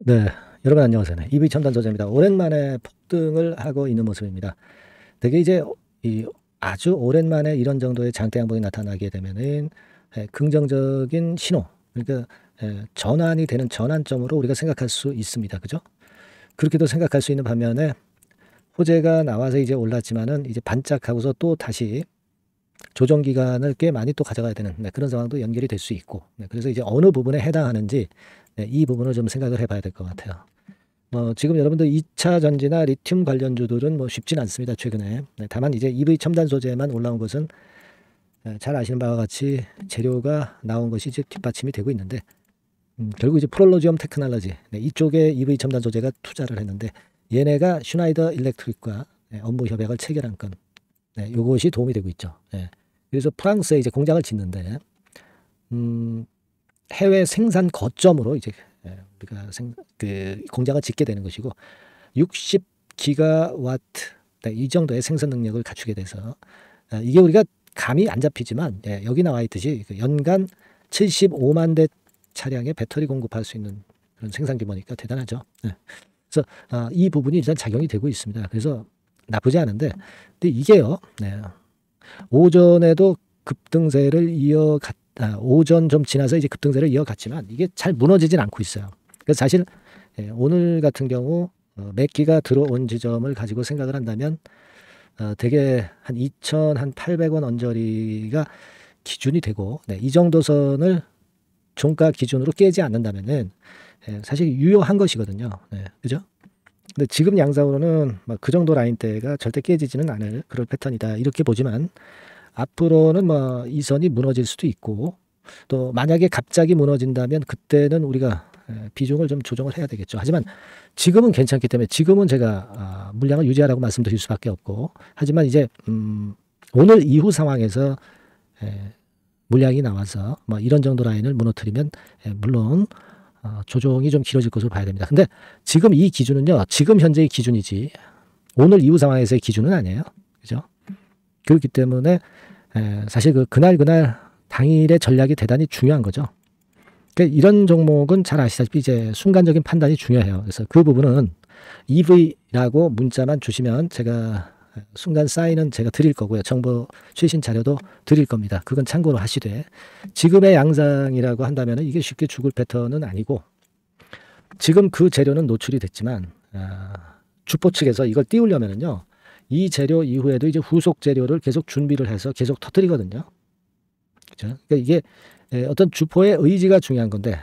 네, 여러분 안녕하세요. 네, EV 첨단 소재입니다. 오랜만에 폭등을 하고 있는 모습입니다. 되게 이제 이 아주 오랜만에 이런 정도의 장대 양봉이 나타나게 되면은 긍정적인 신호, 그러니까 전환이 되는 전환점으로 우리가 생각할 수 있습니다. 그죠? 그렇게도 생각할 수 있는 반면에 호재가 나와서 이제 올랐지만은 이제 반짝하고서 또 다시 조정 기간을 꽤 많이 또 가져가야 되는 그런 상황도 연결이 될 수 있고, 그래서 이제 어느 부분에 해당하는지 이 부분을 좀 생각을 해봐야 될 것 같아요. 지금 여러분들 2차 전지나 리튬 관련주들은 쉽진 않습니다, 최근에. 다만 이제 EV 첨단 소재만 올라온 것은 잘 아시는 바와 같이 재료가 나온 것이 이제 뒷받침이 되고 있는데, 결국 이제 프롤로지엄 테크놀로지, 이쪽에 EV 첨단 소재가 투자를 했는데, 얘네가 슈나이더 일렉트릭과 업무 협약을 체결한 건, 요것이 도움이 되고 있죠. 그래서 프랑스에 이제 공장을 짓는데, 해외 생산 거점으로 이제 우리가 그 공장을 짓게 되는 것이고 60기가와트 이 정도의 생산 능력을 갖추게 돼서 이게 우리가 감이 안 잡히지만 여기 나와 있듯이 연간 75만 대 차량의 배터리 공급할 수 있는 그런 생산 규모니까 대단하죠. 그래서 이 부분이 일단 작용이 되고 있습니다. 그래서 나쁘지 않은데, 근데 이게요, 오전에도 급등세를 오전 좀 지나서 이제 급등세를 이어갔지만 이게 잘 무너지진 않고 있어요. 그래서 사실 오늘 같은 경우 매기가 들어온 지점을 가지고 생각을 한다면 되게 한 2,800원 언저리가 기준이 되고, 이 정도 선을 종가 기준으로 깨지 않는다면은 사실 유효한 것이거든요. 그죠? 근데 지금 양상으로는 그 정도 라인대가 절대 깨지지는 않을 그런 패턴이다, 이렇게 보지만 앞으로는 이 선이 무너질 수도 있고, 또 만약에 갑자기 무너진다면 그때는 우리가 비중을 좀 조정을 해야 되겠죠. 하지만 지금은 괜찮기 때문에 지금은 제가 물량을 유지하라고 말씀드릴 수밖에 없고, 하지만 이제 오늘 이후 상황에서 물량이 나와서 이런 정도 라인을 무너뜨리면 물론 조정이 좀 길어질 것으로 봐야 됩니다. 근데 지금 이 기준은요, 지금 현재의 기준이지 오늘 이후 상황에서의 기준은 아니에요. 그죠? 그렇기 때문에 사실 그날 당일의 전략이 대단히 중요한 거죠. 그러니까 이런 종목은 잘 아시다시피 이제 순간적인 판단이 중요해요. 그래서 그 부분은 EV라고 문자만 주시면 제가 순간 사인은 제가 드릴 거고요. 정보 최신 자료도 드릴 겁니다. 그건 참고로 하시되, 지금의 양상이라고 한다면 이게 쉽게 죽을 패턴은 아니고, 지금 그 재료는 노출이 됐지만 주포 측에서 이걸 띄우려면은요, 이 재료 이후에도 이제 후속 재료를 계속 준비를 해서 계속 터뜨리거든요. 그렇죠? 그러니까 이게 어떤 주포의 의지가 중요한 건데,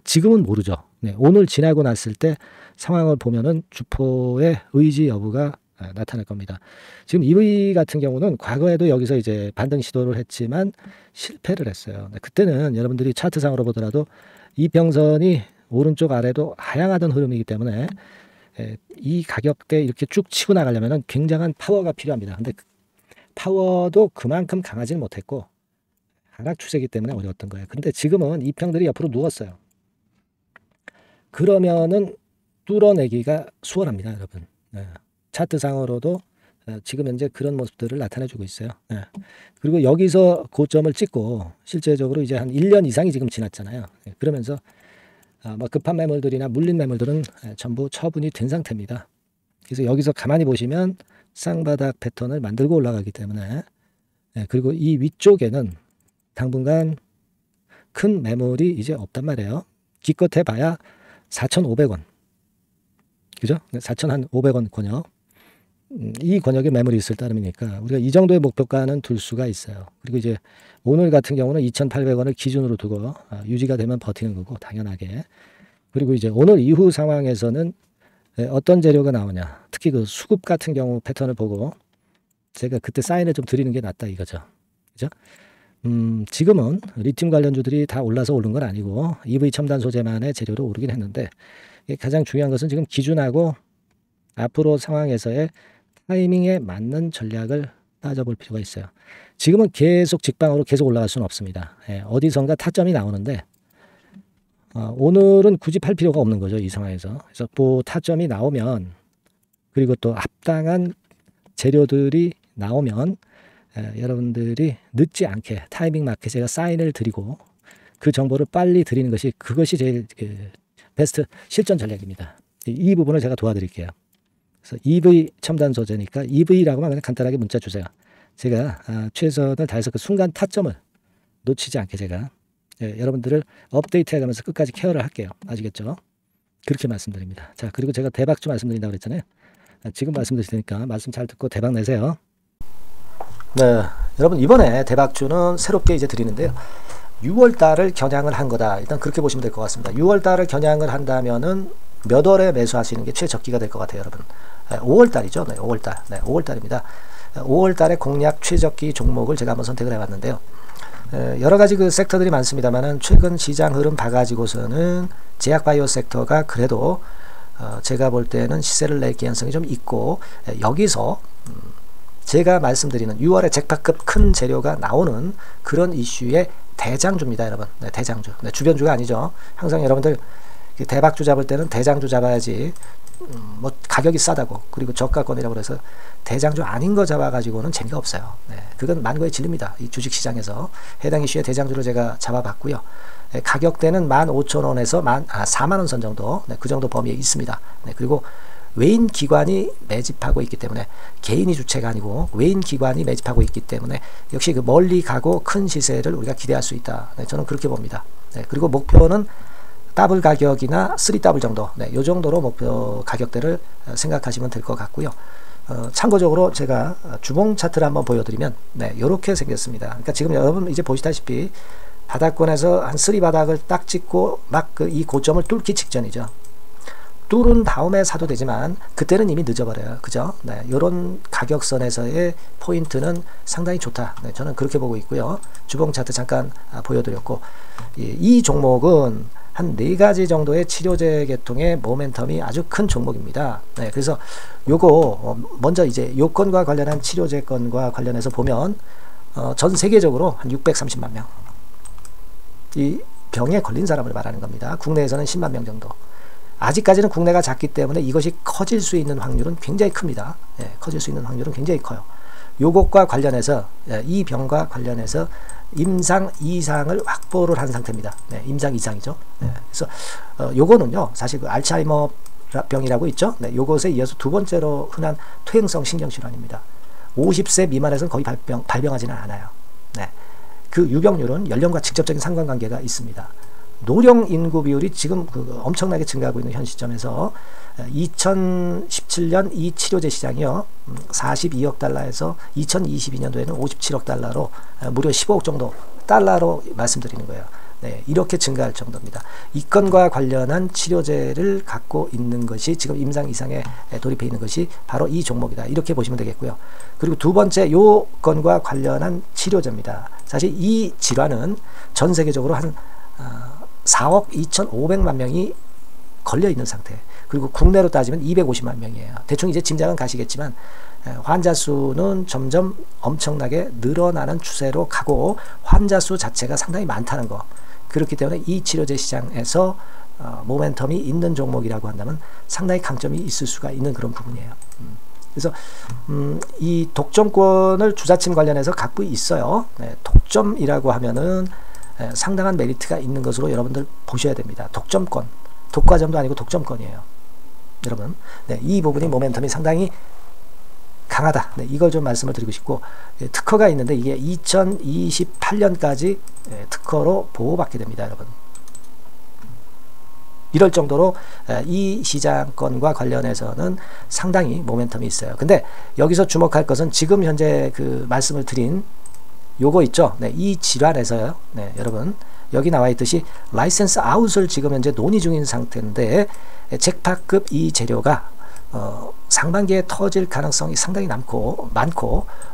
지금은 모르죠. 오늘 지나고 났을 때 상황을 보면은 주포의 의지 여부가 나타날 겁니다. 지금 EV 같은 경우는 과거에도 여기서 이제 반등 시도를 했지만 실패를 했어요. 그때는 여러분들이 차트상으로 보더라도 이평선이 오른쪽 아래도 하향하던 흐름이기 때문에 이 가격대 이렇게 쭉 치고 나가려면 굉장한 파워가 필요합니다. 근데 파워도 그만큼 강하지는 못했고 하락 추세이기 때문에 어려웠던 거예요. 근데 지금은 이평들이 옆으로 누웠어요. 그러면은 뚫어내기가 수월합니다, 여러분. 차트상으로도 지금 현재 그런 모습들을 나타내주고 있어요. 그리고 여기서 고점을 찍고 실제적으로 이제 한 1년 이상이 지금 지났잖아요. 그러면서 급한 매물들이나 물린 매물들은 전부 처분이 된 상태입니다. 그래서 여기서 가만히 보시면 쌍바닥 패턴을 만들고 올라가기 때문에, 그리고 이 위쪽에는 당분간 큰 매물이 이제 없단 말이에요. 기껏 해봐야 4,500원. 그죠? 4,500원 권역. 이 권역에 매물이 있을 따름이니까 우리가 이 정도의 목표가는 둘 수가 있어요. 그리고 이제 오늘 같은 경우는 2,800원을 기준으로 두고 유지가 되면 버티는 거고, 당연하게. 그리고 이제 오늘 이후 상황에서는 어떤 재료가 나오냐, 특히 그 수급 같은 경우 패턴을 보고 제가 그때 사인을 좀 드리는 게 낫다, 이거죠. 그죠? 지금은 리튬 관련주들이 다 올라서 오른 건 아니고 EV 첨단 소재만의 재료로 오르긴 했는데, 가장 중요한 것은 지금 기준하고 앞으로 상황에서의 타이밍에 맞는 전략을 따져볼 필요가 있어요. 지금은 계속 직방으로 계속 올라갈 수는 없습니다. 어디선가 타점이 나오는데 오늘은 굳이 팔 필요가 없는 거죠, 이 상황에서. 그래서 타점이 나오면, 그리고 또 합당한 재료들이 나오면 여러분들이 늦지 않게 타이밍 맞게 제가 사인을 드리고 그 정보를 빨리 드리는 것이, 그것이 제일 베스트 실전 전략입니다. 이 부분을 제가 도와드릴게요. 그래서 EV 첨단 소재니까 EV라고만 그냥 간단하게 문자 주세요. 제가 최선을 다해서 그 순간 타점을 놓치지 않게 제가 여러분들을 업데이트해가면서 끝까지 케어를 할게요. 아시겠죠? 그렇게 말씀드립니다. 자, 그리고 제가 대박주 말씀드린다고 그랬잖아요. 지금 말씀드릴 테니까 말씀 잘 듣고 대박 내세요. 네, 여러분 이번에 대박주는 새롭게 이제 드리는데요. 6월달을 겨냥을 한 거다. 일단 그렇게 보시면 될 것 같습니다. 6월달을 겨냥을 한다면은 몇 월에 매수하시는 게 최적기가 될 것 같아요, 여러분. 5월달이죠. 네, 5월달. 네, 5월달입니다. 5월달에 공략 최적기 종목을 제가 한번 선택을 해봤는데요. 여러 가지 그 섹터들이 많습니다만은 최근 시장 흐름 봐가지고서는 제약바이오 섹터가 그래도 제가 볼 때는 시세를 낼 개연성이 좀 있고, 여기서 제가 말씀드리는 6월에 잭팟급 큰 재료가 나오는 그런 이슈의 대장주입니다, 여러분. 네, 대장주. 네, 주변주가 아니죠. 항상 여러분들 대박주 잡을 때는 대장주 잡아야지. 뭐 가격이 싸다고 그리고 저가권이라고 해서 대장주 아닌 거 잡아가지고는 재미가 없어요. 네, 그건 만고의 진리입니다. 이 주식시장에서 해당 이슈의 대장주를 제가 잡아봤고요. 네, 가격대는 15,000원에서 4만원 선 정도, 네, 그 정도 범위에 있습니다. 네, 그리고 외인 기관이 매집하고 있기 때문에 개인이 주체가 아니고 외인 기관이 매집하고 있기 때문에 역시 그 멀리 가고 큰 시세를 우리가 기대할 수 있다. 네, 저는 그렇게 봅니다. 네, 그리고 목표는 더블 가격이나 3더블 정도, 네, 요 정도로 목표 가격대를 생각하시면 될 것 같고요. 참고적으로 제가 주봉 차트를 한번 보여드리면, 네, 요렇게 생겼습니다. 그러니까 지금 여러분 이제 보시다시피 바닥권에서 한 3바닥을 딱 찍고 막 이 고점을 뚫기 직전이죠. 뚫은 다음에 사도 되지만 그때는 이미 늦어버려요. 그죠? 네, 요런 가격선에서의 포인트는 상당히 좋다. 네, 저는 그렇게 보고 있고요. 주봉 차트 잠깐 보여드렸고, 이 종목은 한 4가지 정도의 치료제 계통의 모멘텀이 아주 큰 종목입니다. 네, 그래서 요거 먼저 이제 요건과 관련한 치료제 건과 관련해서 보면 전 세계적으로 한 630만 명 이 병에 걸린 사람을 말하는 겁니다. 국내에서는 10만 명 정도. 아직까지는 국내가 작기 때문에 이것이 커질 수 있는 확률은 굉장히 큽니다. 네, 커질 수 있는 확률은 굉장히 커요. 요것과 관련해서, 이 병과 관련해서 임상 이상을 확보를 한 상태입니다. 네, 임상 이상이죠. 네, 그래서 요거는요, 사실 그 알츠하이머 병이라고 있죠. 네, 요것에 이어서 두 번째로 흔한 퇴행성 신경질환입니다. 50세 미만에서는 거의 발병하지는 않아요. 네, 그 유병률은 연령과 직접적인 상관관계가 있습니다. 노령 인구 비율이 지금 엄청나게 증가하고 있는 현 시점에서 2017년 이 치료제 시장이요, 42억 달러에서 2022년도에는 57억 달러로 무려 15억 정도 달러로 말씀드리는 거예요. 네, 이렇게 증가할 정도입니다. 이 건과 관련한 치료제를 갖고 있는 것이 지금 임상 이상에 돌입해 있는 것이 바로 이 종목이다. 이렇게 보시면 되겠고요. 그리고 두 번째 요 건과 관련한 치료제입니다. 사실 이 질환은 전 세계적으로 한 4억 2,500만 명이 걸려 있는 상태. 그리고 국내로 따지면 250만 명이에요. 대충 이제 짐작은 가시겠지만 환자 수는 점점 엄청나게 늘어나는 추세로 가고 환자 수 자체가 상당히 많다는 거. 그렇기 때문에 이 치료제 시장에서 모멘텀이 있는 종목이라고 한다면 상당히 강점이 있을 수가 있는 그런 부분이에요. 그래서 이 독점권을 주자침 관련해서 갖고 있어요. 네, 독점이라고 하면은 상당한 메리트가 있는 것으로 여러분들 보셔야 됩니다. 독점권, 독과점도 아니고 독점권이에요. 여러분, 네, 이 부분이 모멘텀이 상당히 강하다. 네, 이걸 좀 말씀을 드리고 싶고, 특허가 있는데 이게 2028년까지 특허로 보호받게 됩니다, 여러분. 이럴 정도로 이 시장권과 관련해서는 상당히 모멘텀이 있어요. 근데 여기서 주목할 것은 지금 현재 그 말씀을 드린 요거 있죠. 네, 이 질환에서요. 네, 여러분 여기 나와 있듯이 라이센스 아웃을 지금 현재 논의 중인 상태인데 잭팟급 이 재료가 상반기에 터질 가능성이 상당히 많고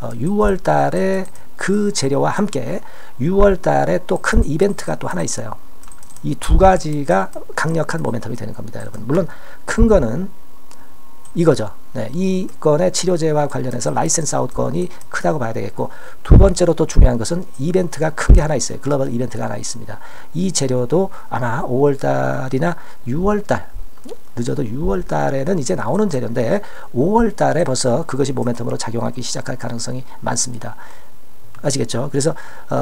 6월 달에 그 재료와 함께 6월 달에 또 큰 이벤트가 또 하나 있어요. 이 두 가지가 강력한 모멘텀이 되는 겁니다, 여러분. 물론 큰 거는 이거죠. 네, 이 건의 치료제와 관련해서 라이센스 아웃 건이 크다고 봐야 되겠고, 두 번째로 또 중요한 것은 이벤트가 큰 게 하나 있어요. 글로벌 이벤트가 하나 있습니다. 이 재료도 아마 5월달이나 6월달, 늦어도 6월달에는 이제 나오는 재료인데 5월달에 벌써 그것이 모멘텀으로 작용하기 시작할 가능성이 많습니다. 아시겠죠? 그래서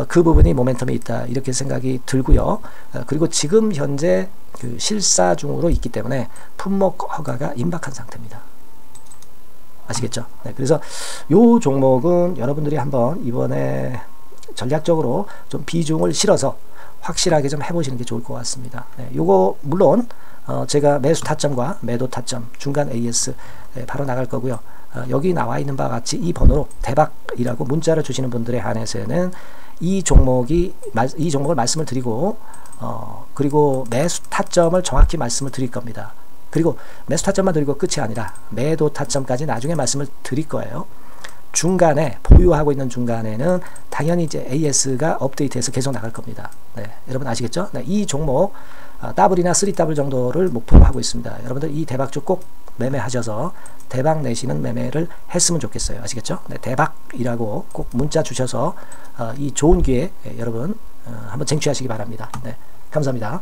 그 부분이 모멘텀이 있다 이렇게 생각이 들고요. 그리고 지금 현재 그 실사 중으로 있기 때문에 품목 허가가 임박한 상태입니다. 아시겠죠? 네, 그래서 요 종목은 여러분들이 한번 이번에 전략적으로 좀 비중을 실어서 확실하게 좀 해보시는 게 좋을 것 같습니다. 네, 요거 물론 제가 매수 타점과 매도 타점 중간 AS 바로 나갈 거고요. 여기 나와 있는 바와 같이 이 번호로 대박이라고 문자를 주시는 분들에 한해서는 이 종목을 말씀을 드리고 그리고 매수 타점을 정확히 말씀을 드릴 겁니다. 그리고 매수 타점만 드리고 끝이 아니라 매도 타점까지 나중에 말씀을 드릴 거예요. 중간에 보유하고 있는 중간에는 당연히 이제 AS가 업데이트해서 계속 나갈 겁니다. 네, 여러분 아시겠죠? 네, 이 종목 더블이나 3더블 정도를 목표로 하고 있습니다. 여러분들 이 대박주 꼭 매매하셔서 대박 내시는 매매를 했으면 좋겠어요. 아시겠죠? 네, 대박이라고 꼭 문자 주셔서 이 좋은 기회 여러분 한번 쟁취하시기 바랍니다. 네, 감사합니다.